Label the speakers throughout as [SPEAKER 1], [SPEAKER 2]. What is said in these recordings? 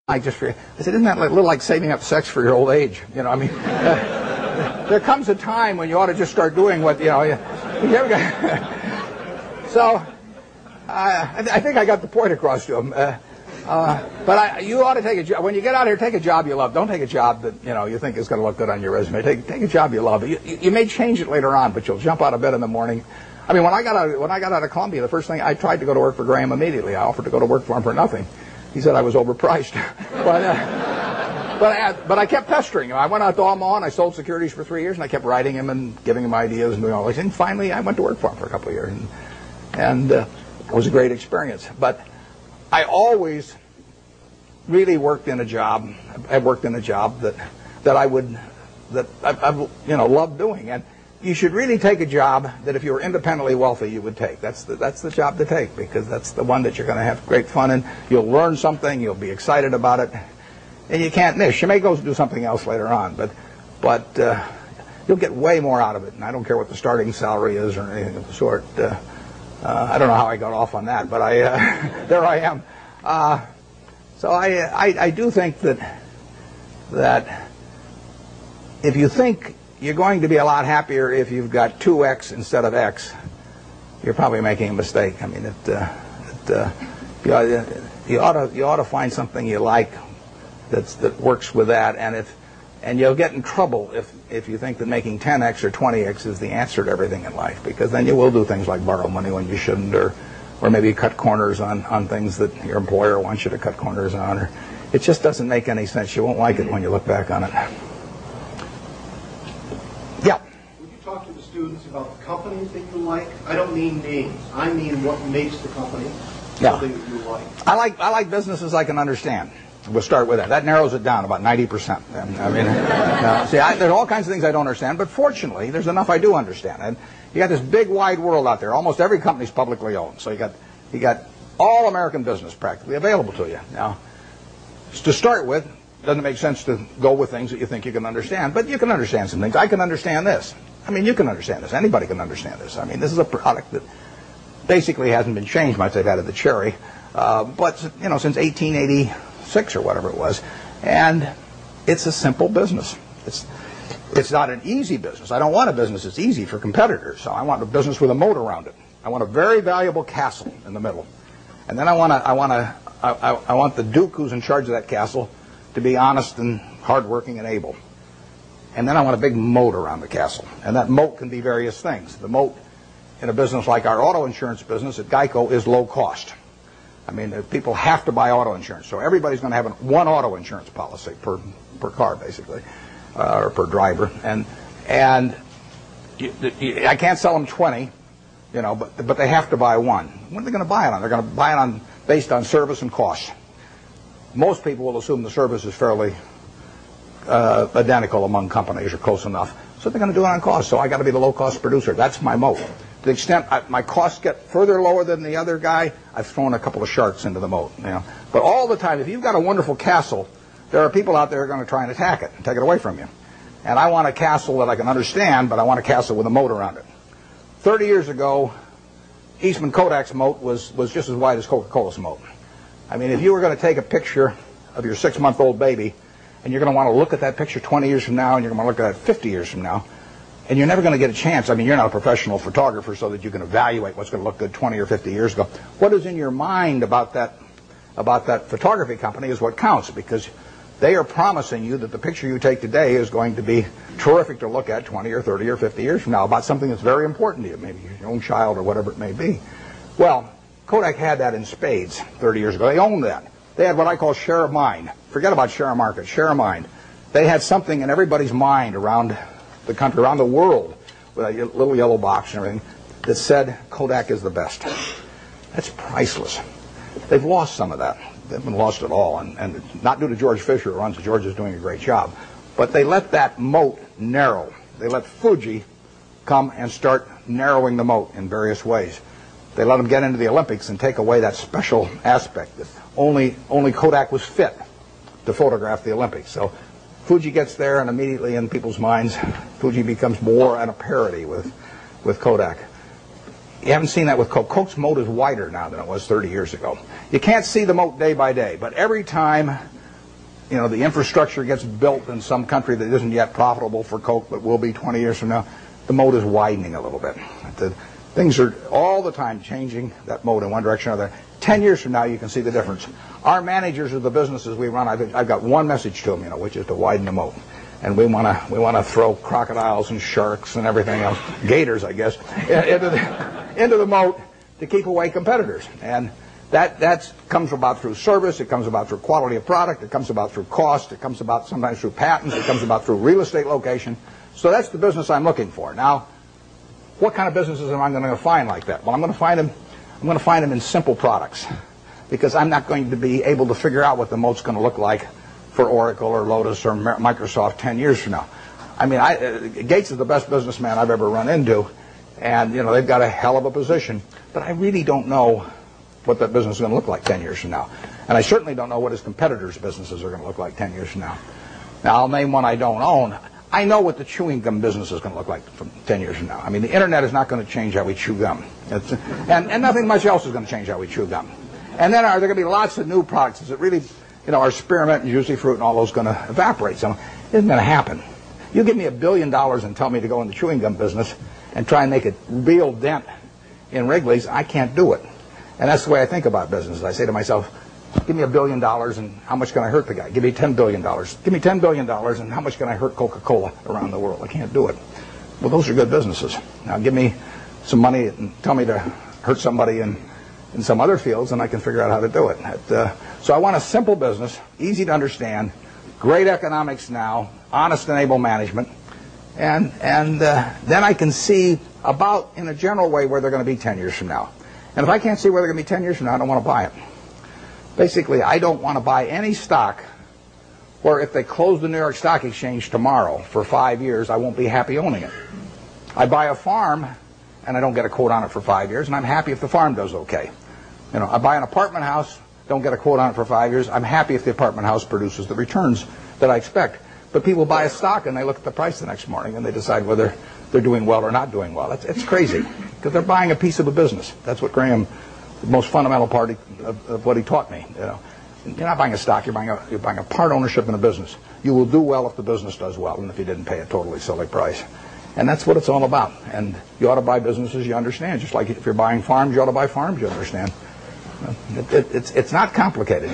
[SPEAKER 1] I said, isn't that a little like saving up sex for your old age? You know, I mean, there comes a time when you ought to just start doing what, you know. So, I think I got the point across to him. But you ought to take a job. When you get out here, take a job you love. Don't take a job that, you know, you think is going to look good on your resume. Take a job you love. You may change it later on, but you'll jump out of bed in the morning. I mean, when I got out of Columbia, the first thing I tried to go to work for Graham immediately. I offered to go to work for him for nothing. He said I was overpriced. But I kept pestering him. I went out to Omaha and I sold securities for 3 years, and I kept writing him and giving him ideas and doing all this. And finally, I went to work for him for a couple of years, and it was a great experience. But I always really worked in a job. I worked in a job that I loved doing. And you should really take a job that if you were independently wealthy, you would take. That's the job to take, because that's the one that you're going to have great fun in. You'll learn something. You'll be excited about it, and you can't miss. You may go do something else later on, but you'll get way more out of it. And I don't care what the starting salary is or anything of the sort. I don't know how I got off on that, but there I am. So I do think that if you think you're going to be a lot happier if you've got 2x instead of x, you're probably making a mistake. I mean, you ought to find something you like that works with that, and you'll get in trouble if you think that making 10x or 20x is the answer to everything in life, because then you will do things like borrow money when you shouldn't, or maybe cut corners on things that your employer wants you to cut corners on. Or it just doesn't make any sense. You won't like it when you look back on it. Yeah.
[SPEAKER 2] Would you talk to the students about the companies that you like? I don't mean names. I mean what makes the company something that you like.
[SPEAKER 1] I like businesses I can understand. We'll start with that. That narrows it down about 90%. I mean, there's all kinds of things I don't understand, but fortunately, there's enough I do understand. And you got this big, wide world out there. Almost every company's publicly owned, so you got all American business practically available to you. Now, to start with, doesn't make sense to go with things that you think you can understand, but you can understand some things. I can understand this. I mean, you can understand this. Anybody can understand this. I mean, this is a product that basically hasn't been changed much. They've added the cherry, but since 1886 or whatever it was, and it's a simple business. It's not an easy business. I don't want a business that's easy for competitors. So I want a business with a moat around it. I want a very valuable castle in the middle, and then I want the duke who's in charge of that castle to be honest and hardworking and able. And then I want a big moat around the castle. And that moat can be various things. The moat in a business like our auto insurance business at GEICO is low cost. I mean, people have to buy auto insurance. So everybody's going to have one auto insurance policy per car, basically, or per driver. And I can't sell them 20, but they have to buy one. What are they going to buy it on? They're going to buy it based on service and cost. Most people will assume the service is fairly identical among companies or close enough. So they're going to do it on cost. So I got to be the low-cost producer. That's my moat. To the extent my costs get further lower than the other guy, I've thrown a couple of sharks into the moat. But all the time, if you've got a wonderful castle, there are people out there who are going to try and attack it and take it away from you. And I want a castle that I can understand, but I want a castle with a moat around it. 30 years ago, Eastman Kodak's moat was just as wide as Coca-Cola's moat. I mean, if you were going to take a picture of your 6-month-old baby, and you're going to want to look at that picture 20 years from now, and you're going to want to look at it 50 years from now, and you're never going to get a chance. I mean, you're not a professional photographer so that you can evaluate what's going to look good 20 or 50 years ago. What is in your mind about that photography company is what counts, because they are promising you that the picture you take today is going to be terrific to look at 20 or 30 or 50 years from now about something that's very important to you, maybe your own child or whatever it may be. Well, Kodak had that in spades 30 years ago. They owned that. They had what I call share of mind. Forget about share of market, share of mind. They had something in everybody's mind around the country, around the world, with a little yellow box and everything, that said Kodak is the best. That's priceless. They've lost some of that. They haven't lost it all, and not due to George Fisher, who runs it. George is doing a great job. But they let that moat narrow. They let Fuji come and start narrowing the moat in various ways. They let them get into the Olympics and take away that special aspect that only Kodak was fit to photograph the Olympics. So Fuji gets there, and immediately in people's minds, Fuji becomes more at a parity with Kodak. You haven't seen that with Coke. Coke's moat is wider now than it was 30 years ago. You can't see the moat day by day, but every time the infrastructure gets built in some country that isn't yet profitable for Coke, but will be 20 years from now, the moat is widening a little bit. Things are all the time changing that moat in one direction or another. 10 years from now, you can see the difference. Our managers of the businesses we run, I've got one message to them, which is to widen the moat. And we want to throw crocodiles and sharks and everything else, gators, I guess, into the moat to keep away competitors. And that comes about through service. It comes about through quality of product. It comes about through cost. It comes about sometimes through patents. It comes about through real estate location. So that's the business I'm looking for. Now, what kind of businesses am I going to find like that? Well, I'm going to find them in simple products, because I'm not going to be able to figure out what the moat's going to look like for Oracle or Lotus or Microsoft 10 years from now. I mean, Gates is the best businessman I've ever run into, and they've got a hell of a position, but I really don't know what that business is going to look like 10 years from now. And I certainly don't know what his competitors' businesses are going to look like 10 years from now. Now, I'll name one I don't own. I know what the chewing gum business is going to look like from 10 years from now. I mean, the internet is not going to change how we chew gum. And nothing much else is going to change how we chew gum. And then are there going to be lots of new products? Is it really, our spearmint and juicy fruit and all those going to evaporate? So it isn't going to happen. You give me $1 billion and tell me to go in the chewing gum business and try and make a real dent in Wrigley's, I can't do it. And that's the way I think about business. I say to myself, give me $1 billion and how much can I hurt the guy? Give me $10 billion. Give me $10 billion and how much can I hurt Coca-Cola around the world? I can't do it. Well, those are good businesses. Now give me some money and tell me to hurt somebody in some other fields, and I can figure out how to do it. So I want a simple business, easy to understand, great economics now, honest and able management, and then I can see about, in a general way, where they're going to be 10 years from now. And if I can't see where they're going to be 10 years from now, I don't want to buy it. Basically, I don't want to buy any stock where if they close the New York Stock Exchange tomorrow for 5 years, I won't be happy owning it. I buy a farm, and I don't get a quote on it for 5 years, and I'm happy if the farm does okay. I buy an apartment house, don't get a quote on it for 5 years, I'm happy if the apartment house produces the returns that I expect. But people buy a stock, and they look at the price the next morning, and they decide whether they're doing well or not doing well. It's crazy, because they're buying a piece of a business. That's what Graham, the most fundamental part of what he taught me. You're not buying a stock, you're buying a part ownership in a business. You will do well if the business does well, and if you didn't pay a totally silly price. And that's what it's all about. And you ought to buy businesses you understand. Just like if you're buying farms, you ought to buy farms you understand. It's not complicated.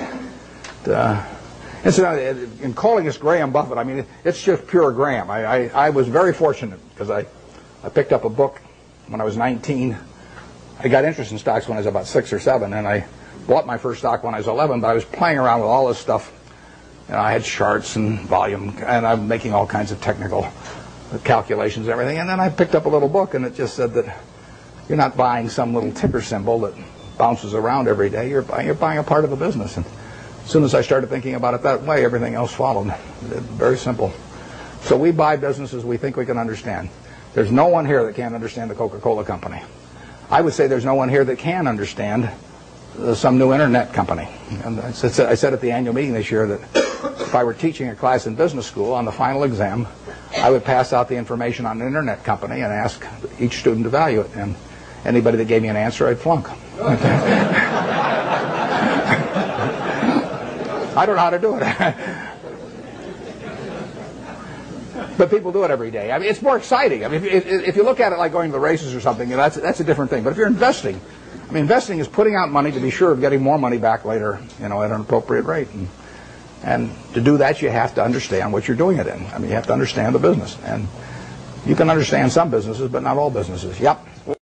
[SPEAKER 1] Incidentally, in calling this Graham Buffett, I mean, it's just pure Graham. I was very fortunate because I picked up a book when I was 19. I got interested in stocks when I was about 6 or 7, and I bought my first stock when I was 11, but I was playing around with all this stuff. I had charts and volume, and I'm making all kinds of technical calculations and everything. And then I picked up a little book, and it just said that you're not buying some little ticker symbol that bounces around every day. You're buying a part of a business. And as soon as I started thinking about it that way, everything else followed. Very simple. So we buy businesses we think we can understand. There's no one here that can't understand the Coca-Cola company. I would say there's no one here that can understand some new internet company. And I said at the annual meeting this year that if I were teaching a class in business school, on the final exam, I would pass out the information on an internet company and ask each student to value it. And anybody that gave me an answer, I'd flunk. I don't know how to do it. But people do it every day. I mean, it's more exciting. I mean, if you look at it like going to the races or something, that's a different thing. But if you're investing, I mean, investing is putting out money to be sure of getting more money back later, at an appropriate rate. And to do that, you have to understand what you're doing it in. I mean, you have to understand the business. And you can understand some businesses, but not all businesses. Yep.